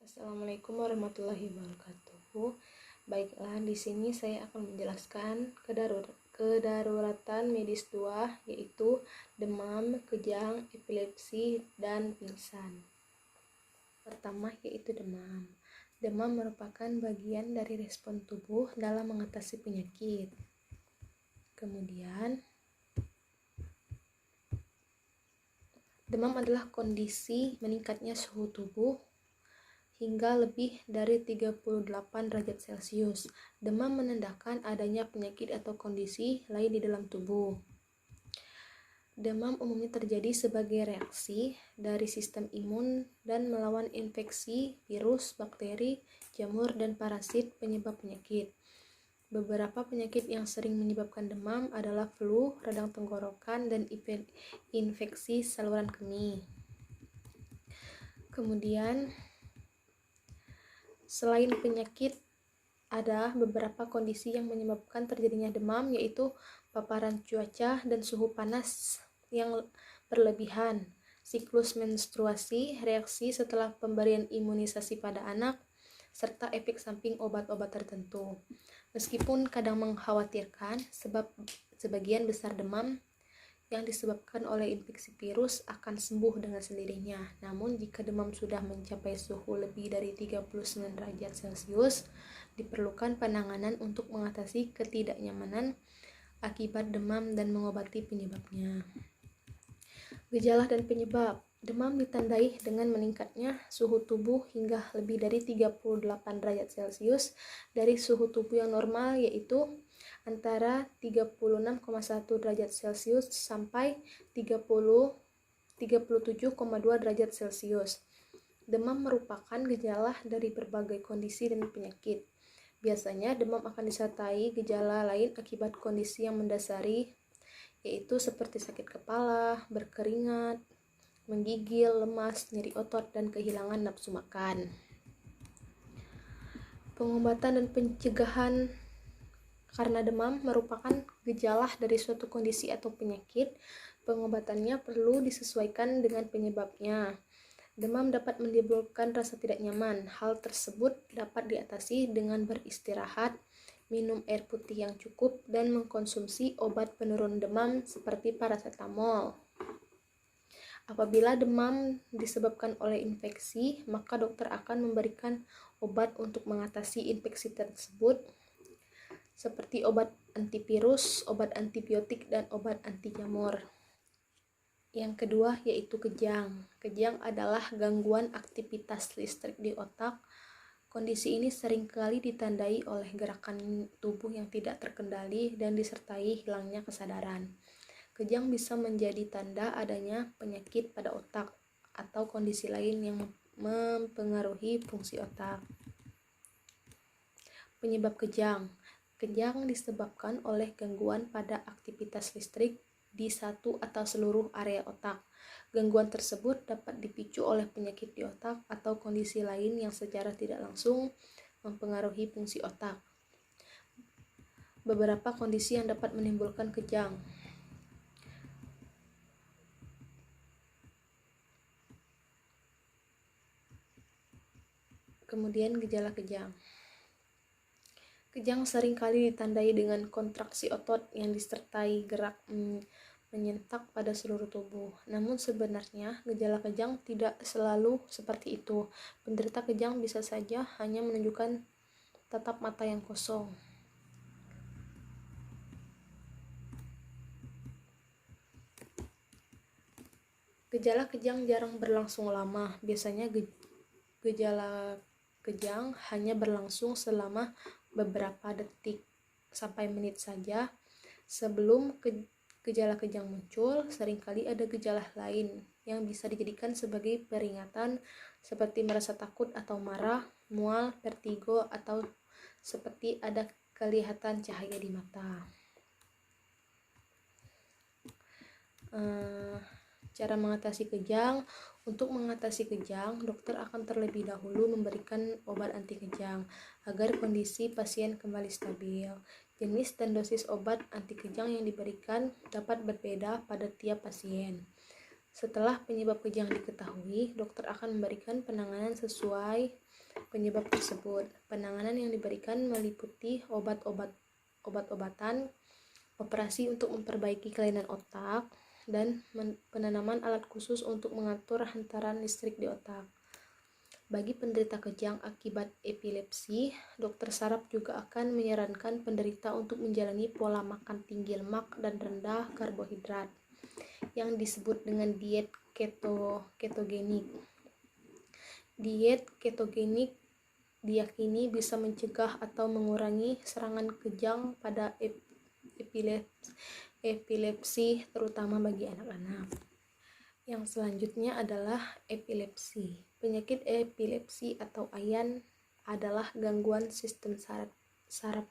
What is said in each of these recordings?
Assalamualaikum warahmatullahi wabarakatuh. Baiklah, di sini saya akan menjelaskan kedaruratan medis 2, yaitu demam, kejang, epilepsi, dan pingsan. Pertama yaitu demam. Demam merupakan bagian dari respon tubuh dalam mengatasi penyakit. Kemudian, demam adalah kondisi meningkatnya suhu tubuh hingga lebih dari 38 derajat Celcius. Demam menandakan adanya penyakit atau kondisi lain di dalam tubuh. Demam umumnya terjadi sebagai reaksi dari sistem imun dan melawan infeksi, virus, bakteri, jamur, dan parasit penyebab penyakit. Beberapa penyakit yang sering menyebabkan demam adalah flu, radang tenggorokan, dan infeksi saluran kemih. Kemudian, selain penyakit, ada beberapa kondisi yang menyebabkan terjadinya demam, yaitu paparan cuaca dan suhu panas yang berlebihan, siklus menstruasi, reaksi setelah pemberian imunisasi pada anak, serta efek samping obat-obat tertentu. Meskipun kadang mengkhawatirkan, sebab sebagian besar demam yang disebabkan oleh infeksi virus akan sembuh dengan sendirinya. Namun jika demam sudah mencapai suhu lebih dari 39 derajat Celcius, diperlukan penanganan untuk mengatasi ketidaknyamanan akibat demam dan mengobati penyebabnya. Gejala dan penyebab. Demam ditandai dengan meningkatnya suhu tubuh hingga lebih dari 38 derajat Celcius dari suhu tubuh yang normal, yaitu antara 36,1 derajat Celcius sampai 37,2 derajat Celcius. Demam merupakan gejala dari berbagai kondisi dan penyakit. Biasanya demam akan disertai gejala lain akibat kondisi yang mendasari, yaitu seperti sakit kepala, berkeringat, menggigil, lemas, nyeri otot, dan kehilangan nafsu makan. Pengobatan dan pencegahan karena demam merupakan gejala dari suatu kondisi atau penyakit. Pengobatannya perlu disesuaikan dengan penyebabnya. Demam dapat menimbulkan rasa tidak nyaman. Hal tersebut dapat diatasi dengan beristirahat, minum air putih yang cukup, dan mengkonsumsi obat penurun demam seperti paracetamol. Apabila demam disebabkan oleh infeksi, maka dokter akan memberikan obat untuk mengatasi infeksi tersebut, seperti obat antivirus, obat antibiotik, dan obat anti jamur. Yang kedua yaitu kejang. Kejang adalah gangguan aktivitas listrik di otak. Kondisi ini seringkali ditandai oleh gerakan tubuh yang tidak terkendali dan disertai hilangnya kesadaran. Kejang bisa menjadi tanda adanya penyakit pada otak atau kondisi lain yang mempengaruhi fungsi otak. Penyebab kejang. Kejang disebabkan oleh gangguan pada aktivitas listrik di satu atau seluruh area otak. Gangguan tersebut dapat dipicu oleh penyakit di otak atau kondisi lain yang secara tidak langsung mempengaruhi fungsi otak. Beberapa kondisi yang dapat menimbulkan kejang. Kemudian gejala kejang. Kejang seringkali ditandai dengan kontraksi otot yang disertai gerak menyentak pada seluruh tubuh. Namun sebenarnya gejala kejang tidak selalu seperti itu. Penderita kejang bisa saja hanya menunjukkan tatap mata yang kosong. Gejala kejang jarang berlangsung lama. Biasanya gejala kejang hanya berlangsung selama beberapa detik sampai menit saja. Sebelum gejala kejang muncul, seringkali ada gejala lain yang bisa dijadikan sebagai peringatan, seperti merasa takut atau marah, mual, vertigo, atau seperti ada kelihatan cahaya di mata. Cara mengatasi kejang. Untuk mengatasi kejang, dokter akan terlebih dahulu memberikan obat anti kejang agar kondisi pasien kembali stabil. Jenis dan dosis obat anti kejang yang diberikan dapat berbeda pada tiap pasien. Setelah penyebab kejang diketahui, dokter akan memberikan penanganan sesuai penyebab tersebut. Penanganan yang diberikan meliputi obat-obatan, operasi untuk memperbaiki kelainan otak, dan penanaman alat khusus untuk mengatur hantaran listrik di otak. Bagi penderita kejang akibat epilepsi, dokter saraf juga akan menyarankan penderita untuk menjalani pola makan tinggi lemak dan rendah karbohidrat yang disebut dengan diet ketogenik. Diet ketogenik diyakini bisa mencegah atau mengurangi serangan kejang pada epilepsi terutama bagi anak-anak. Yang selanjutnya adalah epilepsi. Penyakit epilepsi atau AYAN adalah gangguan sistem saraf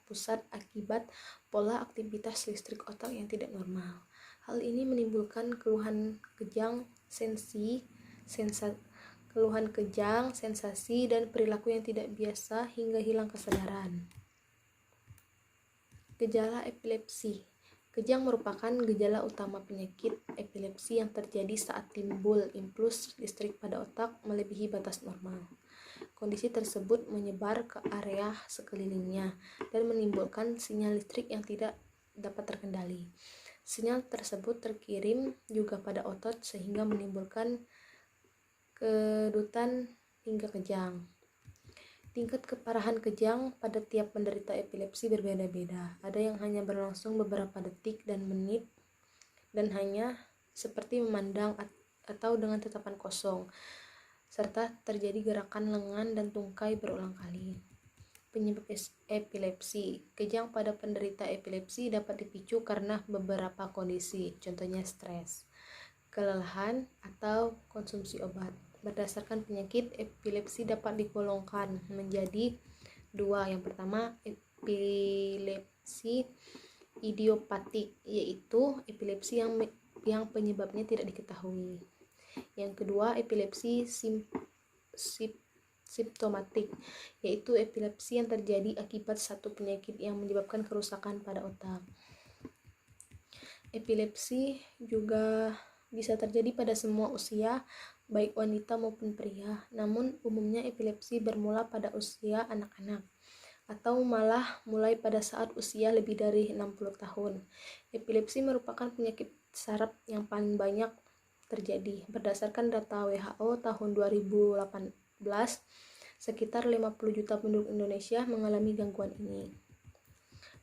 pusat akibat pola aktivitas listrik otak yang tidak normal. Hal ini menimbulkan keluhan kejang, sensasi, dan perilaku yang tidak biasa hingga hilang kesadaran. Gejala epilepsi. Kejang merupakan gejala utama penyakit epilepsi yang terjadi saat timbul impuls listrik pada otak melebihi batas normal. Kondisi tersebut menyebar ke area sekelilingnya dan menimbulkan sinyal listrik yang tidak dapat terkendali. Sinyal tersebut terkirim juga pada otot sehingga menimbulkan kedutan hingga kejang. Tingkat keparahan kejang pada tiap penderita epilepsi berbeda-beda. Ada yang hanya berlangsung beberapa detik dan menit dan hanya seperti memandang atau dengan tatapan kosong, serta terjadi gerakan lengan dan tungkai berulang kali. Penyebab epilepsi. Kejang pada penderita epilepsi dapat dipicu karena beberapa kondisi, contohnya stres, kelelahan, atau konsumsi obat. Berdasarkan penyakit, epilepsi dapat digolongkan menjadi dua. Yang pertama, epilepsi idiopatik, yaitu epilepsi yang penyebabnya tidak diketahui. Yang kedua, epilepsi simptomatik, yaitu epilepsi yang terjadi akibat satu penyakit yang menyebabkan kerusakan pada otak. Epilepsi juga bisa terjadi pada semua usia, baik wanita maupun pria. Namun umumnya epilepsi bermula pada usia anak-anak atau malah mulai pada saat usia lebih dari 60 tahun. Epilepsi merupakan penyakit saraf yang paling banyak terjadi. Berdasarkan data WHO tahun 2018, sekitar 50 juta penduduk Indonesia mengalami gangguan ini.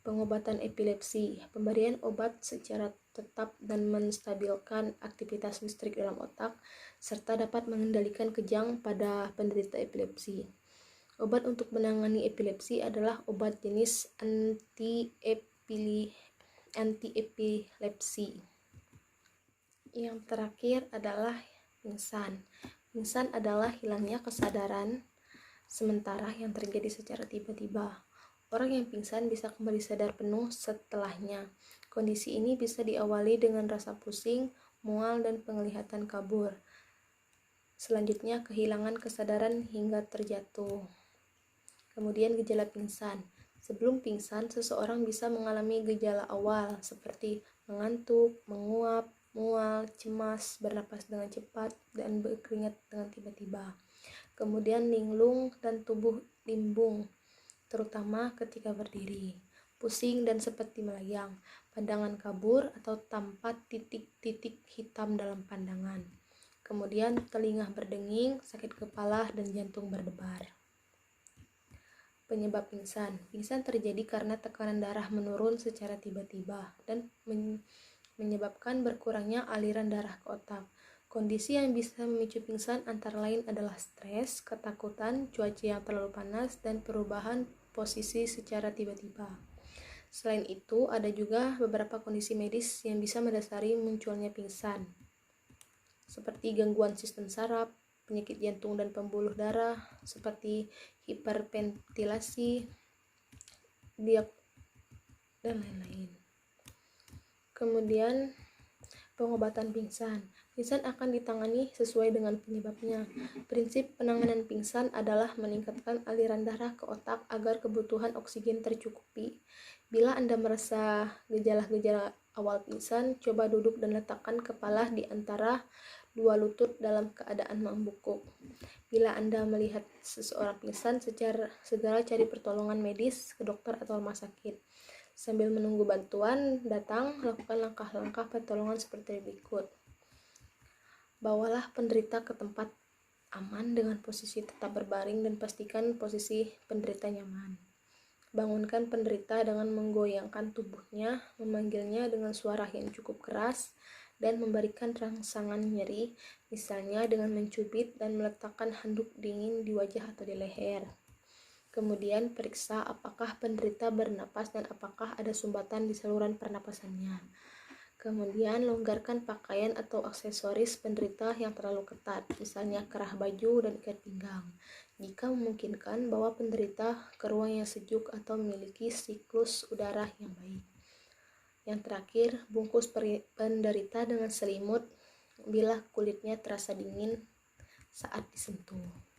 Pengobatan epilepsi. Pemberian obat secara tetap dan menstabilkan aktivitas listrik dalam otak serta dapat mengendalikan kejang pada penderita epilepsi. Obat untuk menangani epilepsi adalah obat jenis anti-epilepsi. Yang terakhir adalah pingsan. Pingsan adalah hilangnya kesadaran sementara yang terjadi secara tiba-tiba. Orang yang pingsan bisa kembali sadar penuh setelahnya. Kondisi ini bisa diawali dengan rasa pusing, mual, dan penglihatan kabur. Selanjutnya, kehilangan kesadaran hingga terjatuh. Kemudian gejala pingsan. Sebelum pingsan, seseorang bisa mengalami gejala awal seperti mengantuk, menguap, mual, cemas, bernapas dengan cepat, dan berkeringat dengan tiba-tiba. Kemudian linglung dan tubuh limbung, terutama ketika berdiri, pusing dan seperti melayang, pandangan kabur atau tampak titik-titik hitam dalam pandangan. Kemudian telinga berdenging, sakit kepala, dan jantung berdebar. Penyebab pingsan. Pingsan terjadi karena tekanan darah menurun secara tiba-tiba dan menyebabkan berkurangnya aliran darah ke otak. Kondisi yang bisa memicu pingsan antara lain adalah stres, ketakutan, cuaca yang terlalu panas, dan perubahan posisi secara tiba-tiba. Selain itu, ada juga beberapa kondisi medis yang bisa mendasari munculnya pingsan, seperti gangguan sistem saraf, penyakit jantung dan pembuluh darah, seperti hiperventilasi, dan lain-lain. Kemudian, pengobatan pingsan. Pingsan akan ditangani sesuai dengan penyebabnya. Prinsip penanganan pingsan adalah meningkatkan aliran darah ke otak agar kebutuhan oksigen tercukupi. Bila Anda merasa gejala-gejala awal pingsan, coba duduk dan letakkan kepala di antara dua lutut dalam keadaan membungkuk. Bila Anda melihat seseorang pingsan, segera cari pertolongan medis ke dokter atau rumah sakit. Sambil menunggu bantuan datang, lakukan langkah-langkah pertolongan seperti berikut. Bawalah penderita ke tempat aman dengan posisi tetap berbaring dan pastikan posisi penderita nyaman. Bangunkan penderita dengan menggoyangkan tubuhnya, memanggilnya dengan suara yang cukup keras, dan memberikan rangsangan nyeri, misalnya dengan mencubit dan meletakkan handuk dingin di wajah atau di leher. Kemudian periksa apakah penderita bernapas dan apakah ada sumbatan di saluran pernapasannya. Kemudian longgarkan pakaian atau aksesoris penderita yang terlalu ketat, misalnya kerah baju dan ikat pinggang. Jika memungkinkan, bawa penderita ke ruang yang sejuk atau memiliki siklus udara yang baik. Yang terakhir, bungkus penderita dengan selimut bila kulitnya terasa dingin saat disentuh.